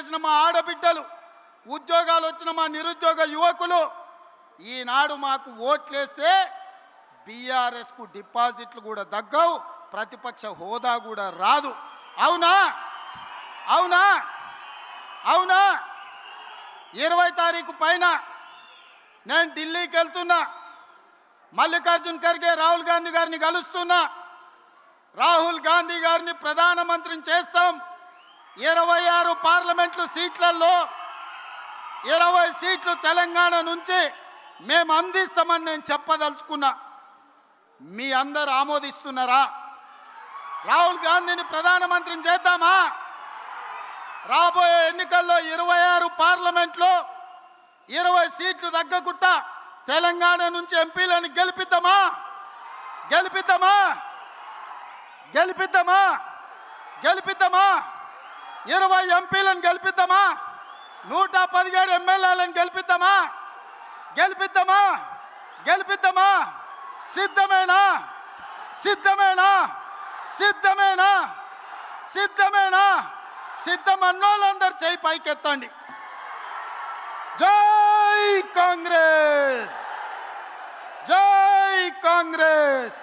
చేసిన మా ఆడబిడ్డలు, ఉద్యోగాలు వచ్చిన మా నిరుద్యోగ యువకులు ఈనాడు మాకు ఓట్లేస్తే బీఆర్ఎస్కు డిపాజిట్లు కూడా దగ్గవు, ప్రతిపక్ష హోదా కూడా రాదు. అవునా? అవునా? అవునా? 20 తారీఖు పైన నేను ఢిల్లీకి వెళ్తున్నా. మల్లికార్జున్ ఖర్గే రాహుల్ గాంధీ గారిని కలుస్తున్నా. రాహుల్ గాంధీ గారిని ప్రధానమంత్రిని చేస్తాం. 26 పార్లమెంట్లు సీట్లలో 20 సీట్లు తెలంగాణ నుంచి మేము అందిస్తామని నేను చెప్పదలుచుకున్నా. మీ అందరు ఆమోదిస్తున్నారా? రాహుల్ గాంధీని ప్రధానమంత్రిని చేద్దామా? రాబోయే ఎన్నికల్లో 26 పార్లమెంట్లో 20 సీట్లు తగ్గకుండా తెలంగాణ నుంచి ఎంపీలను గెలిపిద్దామా? గెలిపిద్దామా? గెలిపిద్దామా? గెలిపిద్దామా? 20 ఎంపీలను గెలిపిద్దామా? 117 ఎమ్మెల్యేలను గెలిపిద్దామా? గెలిపిద్దామా? గెలిపిద్దామా? సిద్ధమేనా? సిద్ధమేనా? సిద్ధమేనా? సిద్ధమేనా? సిద్ధమన్నోళ్ళందరూ చేయి పైకెత్తండి. జై కాంగ్రెస్! జై కాంగ్రెస్!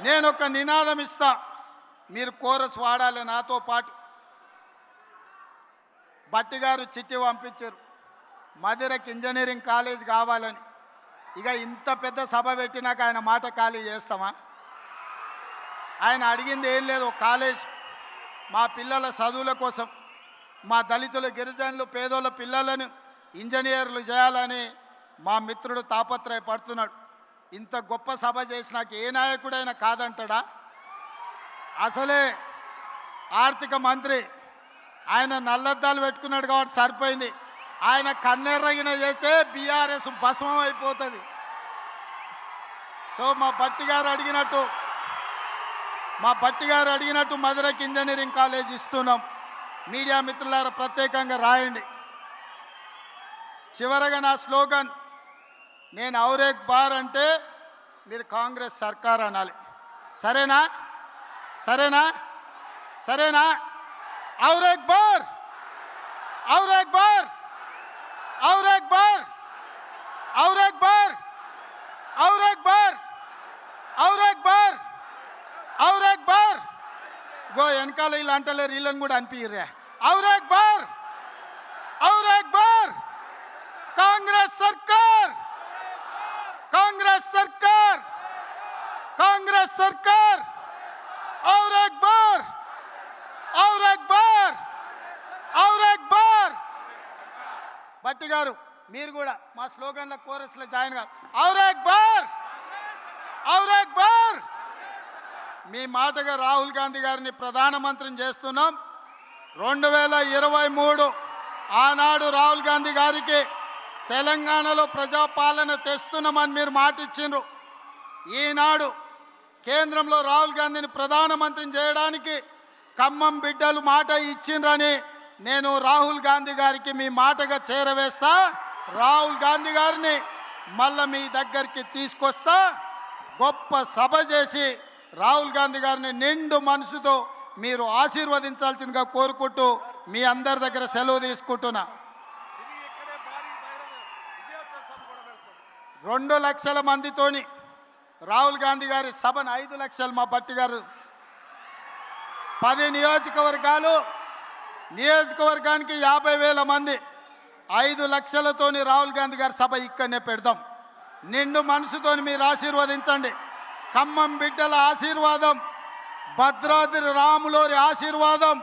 నేను ఒక నినాదం ఇస్తా, మీరు కోరస్ వాడాలి నాతో పాటు. భట్టి గారు చిట్టి పంపించారు, మధురకి ఇంజనీరింగ్ కాలేజ్ కావాలని. ఇక ఇంత పెద్ద సభ పెట్టినాక ఆయన మాట ఖాళీ చేస్తామా? ఆయన అడిగింది ఏం లేదు, కాలేజ్ మా పిల్లల చదువుల కోసం, మా దళితుల, గిరిజనులు, పేదోళ్ళ పిల్లలను ఇంజనీర్లు చేయాలని మా మిత్రుడు తాపత్రయపడుతున్నాడు. ఇంత గొప్ప సభ చేసినాక ఏ నాయకుడైనా కాదంటాడా? అసలే ఆర్థిక మంత్రి ఆయన నల్లద్దాలు పెట్టుకున్నాడు కాబట్టి సరిపోయింది. ఆయన కన్నెర్రగిన చేస్తే బీఆర్ఎస్ భస్మం అయిపోతుంది. సో మా భట్టి గారు అడిగినట్టు మధురకి ఇంజనీరింగ్ కాలేజ్ ఇస్తున్నాం. మీడియా మిత్రులారా ప్రత్యేకంగా రాయండి. చివరగా నా స్లోగన్, నేను ఔరేక్ బార్ అంటే మీరు కాంగ్రెస్ సర్కార్ అనాలి. సరేనా? సరేనా? సరేనా? ఔరేక్ బార్! ఔరేక్ బార్! ఔరేక్ బార్! ఔరేక్ బార్! ఔరేక్ బార్! ఔరేక్ బార్! ఔరేక్ బార్! గో వెనకాల వీళ్ళు అంటలేరు, వీళ్ళని కూడా అనిపించరా? ఔరేక్ బార్! ఔరేక్ బార్! కాంగ్రెస్ సర్కార్! కాంగ్రెస్ సర్కార్! కాంగ్రెస్ సర్కార్! ఔరేక్ బార్! ఔరేక్ బార్! ఔరేక్ బార్! భట్టి గారు మీరు కూడా మా స్లోగన్ల కోరస్లో జాయిన్ గారు. ఔరేక్ బార్! ఔరేక్ బార్! మీ మాటగా రాహుల్ గాంధీ గారిని ప్రధానమంత్రిని చేస్తున్నాం. 2023 ఆనాడు రాహుల్ గాంధీ గారికి తెలంగాణలో ప్రజాపాలన తెస్తున్నామని మీరు మాట ఇచ్చిండ్రు. ఈనాడు కేంద్రంలో రాహుల్ గాంధీని ప్రధానమంత్రిని చేయడానికి ఖమ్మం బిడ్డలు మాట ఇచ్చిండ్రని నేను రాహుల్ గాంధీ గారికి మీ మాటగా చేరవేస్తా. రాహుల్ గాంధీ గారిని మళ్ళీ మీ దగ్గరికి తీసుకొస్తా. గొప్ప సభ చేసి రాహుల్ గాంధీ గారిని నిండు మనసుతో మీరు ఆశీర్వదించాల్సిందిగా కోరుకుంటూ మీ అందరి దగ్గర సెలవు తీసుకుంటున్నా. 2 లక్షల మందితోని రాహుల్ గాంధీ గారి సభను 5 లక్షలు మా భట్టి గారు 10 నియోజకవర్గాలు, నియోజకవర్గానికి 50,000 మంది, 5 లక్షలతోని రాహుల్ గాంధీ గారి సభ ఇక్కడనే పెడదాం. నిండు మనసుతోని మీరు ఆశీర్వదించండి. ఖమ్మం బిడ్డల ఆశీర్వాదం, భద్రాద్రి రాములోరి ఆశీర్వాదం,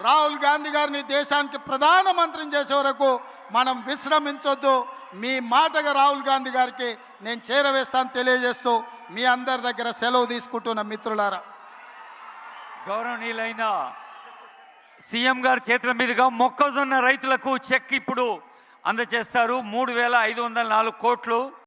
రాహుల్ గాంధీ గారిని దేశానికి ప్రధానమంత్రిని చేసే వరకు మనం విశ్రమించొద్దు. మీ మాటగా రాహుల్ గాంధీ గారికి నేను చేరవేస్తాను తెలియజేస్తూ మీ అందరి దగ్గర సెలవు తీసుకుంటున్న మిత్రులారా. గౌరవనీయులైన సీఎం గారి చేతుల మీదుగా మొక్కజొన్న రైతులకు చెక్ ఇప్పుడు అందజేస్తారు. 3,504 కోట్లు.